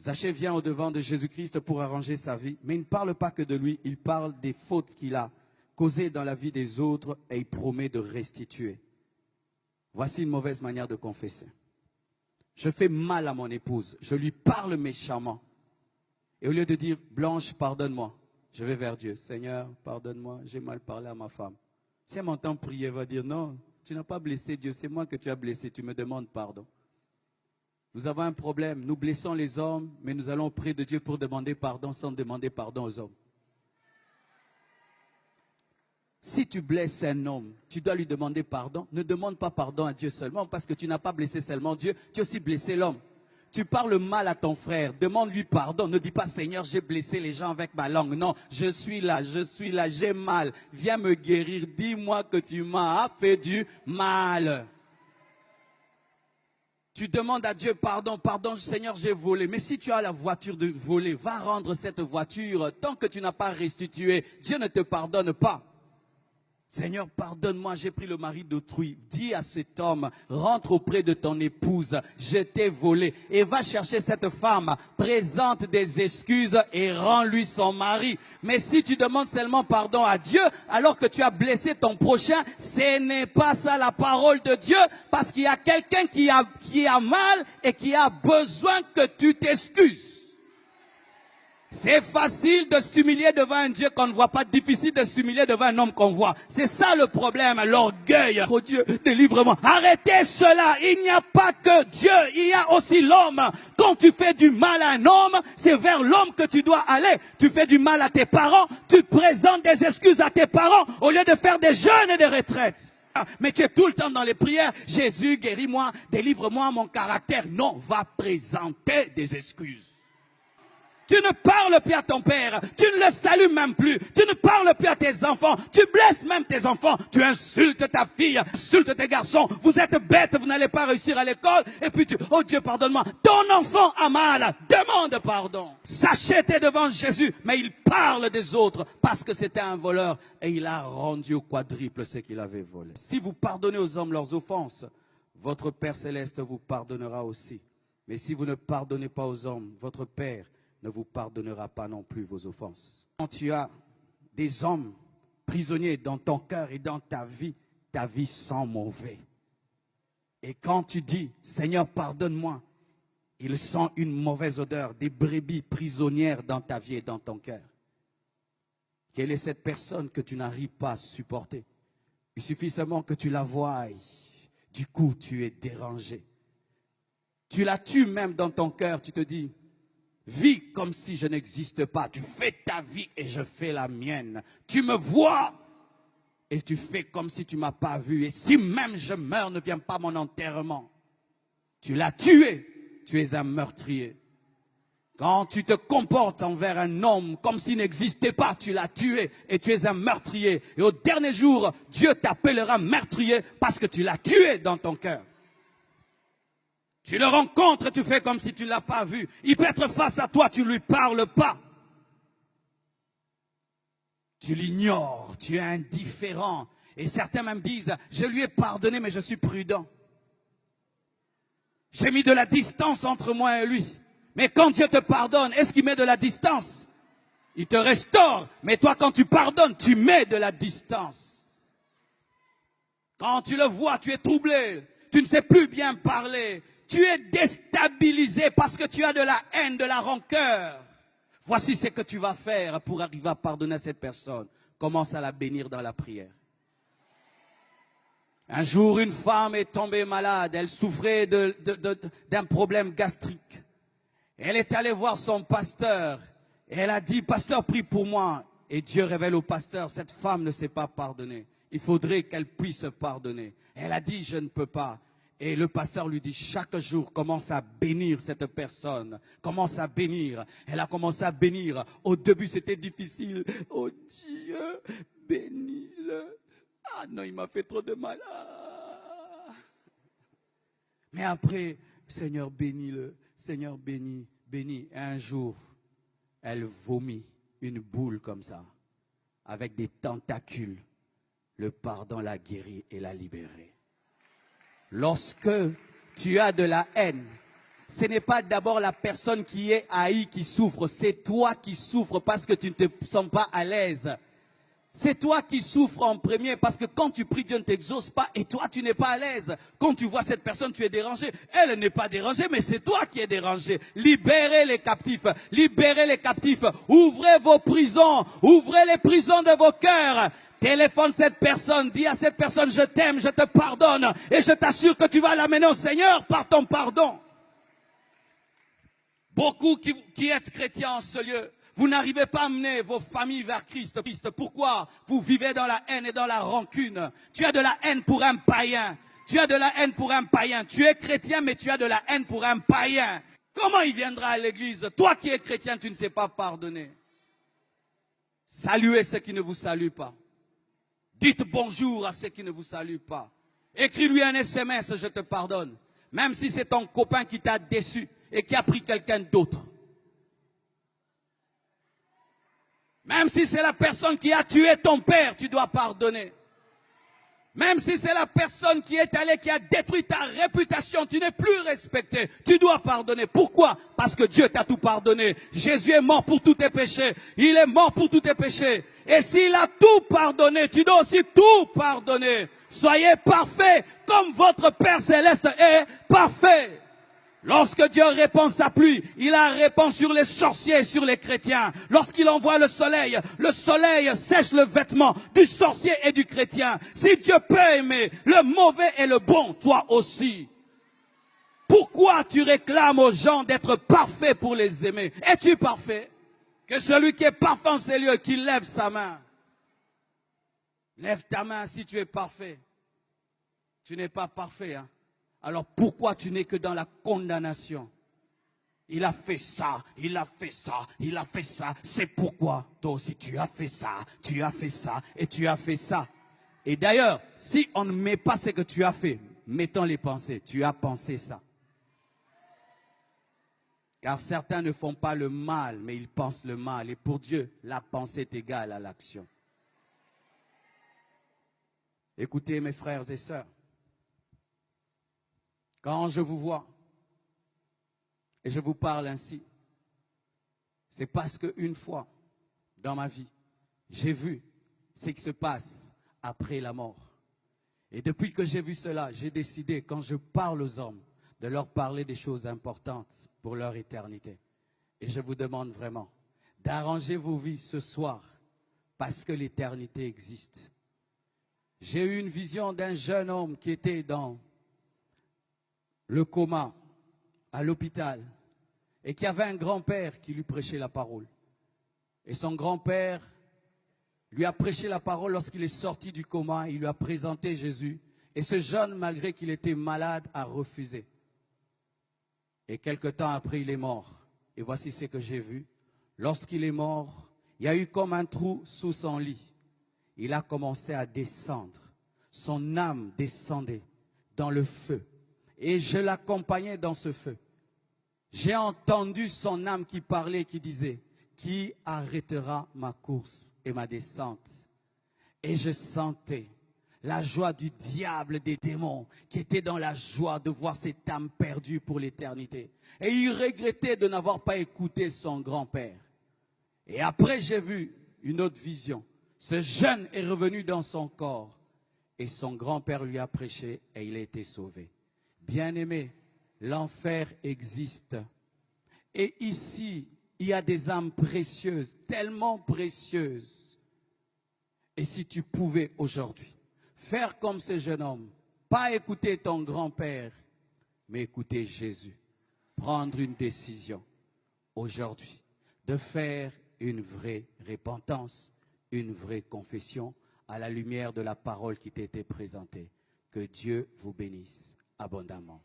Zachée vient au-devant de Jésus-Christ pour arranger sa vie, mais il ne parle pas que de lui, il parle des fautes qu'il a causées dans la vie des autres et il promet de restituer. Voici une mauvaise manière de confesser. Je fais mal à mon épouse, je lui parle méchamment. Et au lieu de dire, Blanche, pardonne-moi, je vais vers Dieu. Seigneur, pardonne-moi, j'ai mal parlé à ma femme. Si elle m'entend prier, elle va dire, non, tu n'as pas blessé Dieu, c'est moi que tu as blessé, tu me demandes pardon. Nous avons un problème, nous blessons les hommes, mais nous allons auprès de Dieu pour demander pardon sans demander pardon aux hommes. Si tu blesses un homme, tu dois lui demander pardon. Ne demande pas pardon à Dieu seulement parce que tu n'as pas blessé seulement Dieu, tu as aussi blessé l'homme. Tu parles mal à ton frère, demande-lui pardon. Ne dis pas, Seigneur, j'ai blessé les gens avec ma langue. Non, je suis là, j'ai mal. Viens me guérir, dis-moi que tu m'as fait du mal. Tu demandes à Dieu pardon, pardon, Seigneur, j'ai volé. Mais si tu as la voiture de voler, va rendre cette voiture. Tant que tu n'as pas restitué, Dieu ne te pardonne pas. Seigneur, pardonne-moi, j'ai pris le mari d'autrui. Dis à cet homme, rentre auprès de ton épouse, je t'ai volé. Et va chercher cette femme, présente des excuses et rends-lui son mari. Mais si tu demandes seulement pardon à Dieu, alors que tu as blessé ton prochain, ce n'est pas ça la parole de Dieu, parce qu'il y a quelqu'un qui a mal et qui a besoin que tu t'excuses. C'est facile de s'humilier devant un Dieu qu'on ne voit pas, difficile de s'humilier devant un homme qu'on voit. C'est ça le problème, l'orgueil. Oh Dieu, délivre-moi. Arrêtez cela, il n'y a pas que Dieu, il y a aussi l'homme. Quand tu fais du mal à un homme, c'est vers l'homme que tu dois aller. Tu fais du mal à tes parents, tu présentes des excuses à tes parents au lieu de faire des jeûnes et des retraites. Mais tu es tout le temps dans les prières. Jésus, guéris-moi, délivre-moi mon caractère. Non, va présenter des excuses. Tu ne parles plus à ton père, tu ne le salues même plus, tu ne parles plus à tes enfants, tu blesses même tes enfants, tu insultes ta fille, insultes tes garçons, vous êtes bêtes, vous n'allez pas réussir à l'école, et puis oh Dieu pardonne-moi, ton enfant a mal, demande pardon. Zachée était devant Jésus, mais il parle des autres parce que c'était un voleur et il a rendu au quadruple ce qu'il avait volé. Si vous pardonnez aux hommes leurs offenses, votre Père Céleste vous pardonnera aussi. Mais si vous ne pardonnez pas aux hommes, votre Père ne vous pardonnera pas non plus vos offenses. Quand tu as des hommes prisonniers dans ton cœur et dans ta vie sent mauvais. Et quand tu dis, Seigneur, pardonne-moi, il sent une mauvaise odeur, des brebis prisonnières dans ta vie et dans ton cœur. Quelle est cette personne que tu n'arrives pas à supporter? Il suffit seulement que tu la voies. Du coup, tu es dérangé. Tu la tues même dans ton cœur, tu te dis, vis comme si je n'existe pas. Tu fais ta vie et je fais la mienne. Tu me vois et tu fais comme si tu ne m'as pas vu. Et si même je meurs, ne viens pas à mon enterrement. Tu l'as tué. Tu es un meurtrier. Quand tu te comportes envers un homme comme s'il n'existait pas, tu l'as tué et tu es un meurtrier. Et au dernier jour, Dieu t'appellera meurtrier parce que tu l'as tué dans ton cœur. Tu le rencontres, tu fais comme si tu ne l'as pas vu. Il peut être face à toi, tu ne lui parles pas. Tu l'ignores, tu es indifférent. Et certains même disent, je lui ai pardonné, mais je suis prudent. J'ai mis de la distance entre moi et lui. Mais quand Dieu te pardonne, est-ce qu'il met de la distance? Il te restaure. Mais toi, quand tu pardonnes, tu mets de la distance. Quand tu le vois, tu es troublé. Tu ne sais plus bien parler. Tu es déstabilisé parce que tu as de la haine, de la rancœur. Voici ce que tu vas faire pour arriver à pardonner à cette personne. Commence à la bénir dans la prière. Un jour, une femme est tombée malade. Elle souffrait d'un problème gastrique. Elle est allée voir son pasteur. Et elle a dit, pasteur, prie pour moi. Et Dieu révèle au pasteur, cette femme ne sait pas pardonner. Il faudrait qu'elle puisse pardonner. Elle a dit, je ne peux pas. Et le pasteur lui dit, chaque jour, commence à bénir cette personne. Commence à bénir. Elle a commencé à bénir. Au début, c'était difficile. Oh Dieu, bénis-le. Ah non, il m'a fait trop de mal. Ah. Mais après, Seigneur, bénis-le. Seigneur, bénis, bénis. Et un jour, elle vomit une boule comme ça, avec des tentacules. Le pardon l'a guérie et l'a libérée. Lorsque tu as de la haine, ce n'est pas d'abord la personne qui est haïe qui souffre, c'est toi qui souffres parce que tu ne te sens pas à l'aise. C'est toi qui souffres en premier parce que quand tu pries, Dieu ne t'exauce pas et toi, tu n'es pas à l'aise. Quand tu vois cette personne, tu es dérangé. Elle n'est pas dérangée, mais c'est toi qui es dérangé. Libérez les captifs. Libérez les captifs. Ouvrez vos prisons. Ouvrez les prisons de vos cœurs. Téléphone cette personne. Dis à cette personne, je t'aime, je te pardonne. Et je t'assure que tu vas l'amener au Seigneur par ton pardon. Beaucoup qui êtes chrétiens en ce lieu, vous n'arrivez pas à amener vos familles vers Christ. Pourquoi? Vous vivez dans la haine et dans la rancune. Tu as de la haine pour un païen. Tu as de la haine pour un païen. Tu es chrétien, mais tu as de la haine pour un païen. Comment il viendra à l'église? Toi qui es chrétien, tu ne sais pas pardonner. Saluez ceux qui ne vous saluent pas. Dites bonjour à ceux qui ne vous saluent pas. Écris-lui un SMS, je te pardonne. Même si c'est ton copain qui t'a déçu et qui a pris quelqu'un d'autre. Même si c'est la personne qui a tué ton père, tu dois pardonner. Même si c'est la personne qui est allée, qui a détruit ta réputation, tu n'es plus respecté, tu dois pardonner. Pourquoi? Parce que Dieu t'a tout pardonné. Jésus est mort pour tous tes péchés. Il est mort pour tous tes péchés. Et s'il a tout pardonné, tu dois aussi tout pardonner. Soyez parfaits comme votre Père Céleste est parfait. Lorsque Dieu répand sa pluie, il la répand sur les sorciers et sur les chrétiens. Lorsqu'il envoie le soleil sèche le vêtement du sorcier et du chrétien. Si Dieu peut aimer le mauvais et le bon, toi aussi. Pourquoi tu réclames aux gens d'être parfaits pour les aimer? Es-tu parfait? Que celui qui est parfait en ces lieux, qu'il lève sa main. Lève ta main si tu es parfait. Tu n'es pas parfait, hein? Alors pourquoi tu n'es que dans la condamnation? Il a fait ça, il a fait ça, il a fait ça. C'est pourquoi toi aussi tu as fait ça, tu as fait ça et tu as fait ça. Et d'ailleurs, si on ne met pas ce que tu as fait, mettons les pensées. Tu as pensé ça. Car certains ne font pas le mal, mais ils pensent le mal. Et pour Dieu, la pensée est égale à l'action. Écoutez mes frères et sœurs. Quand je vous vois et je vous parle ainsi, c'est parce qu'une fois dans ma vie, j'ai vu ce qui se passe après la mort. Et depuis que j'ai vu cela, j'ai décidé, quand je parle aux hommes, de leur parler des choses importantes pour leur éternité. Et je vous demande vraiment d'arranger vos vies ce soir parce que l'éternité existe. J'ai eu une vision d'un jeune homme qui était dans le coma, à l'hôpital, et qui avait un grand-père qui lui prêchait la parole. Et son grand-père lui a prêché la parole lorsqu'il est sorti du coma, il lui a présenté Jésus. Et ce jeune, malgré qu'il était malade, a refusé. Et quelque temps après, il est mort. Et voici ce que j'ai vu. Lorsqu'il est mort, il y a eu comme un trou sous son lit. Il a commencé à descendre. Son âme descendait dans le feu. Et je l'accompagnais dans ce feu. J'ai entendu son âme qui parlait, qui disait, « Qui arrêtera ma course et ma descente ?» Et je sentais la joie du diable, des démons, qui était dans la joie de voir cette âme perdue pour l'éternité. Et il regrettait de n'avoir pas écouté son grand-père. Et après, j'ai vu une autre vision. Ce jeune est revenu dans son corps. Et son grand-père lui a prêché et il a été sauvé. Bien-aimé, l'enfer existe. Et ici, il y a des âmes précieuses, tellement précieuses. Et si tu pouvais aujourd'hui faire comme ce jeune homme, pas écouter ton grand-père, mais écouter Jésus, prendre une décision aujourd'hui de faire une vraie repentance, une vraie confession à la lumière de la parole qui t'était présentée. Que Dieu vous bénisse abondamment.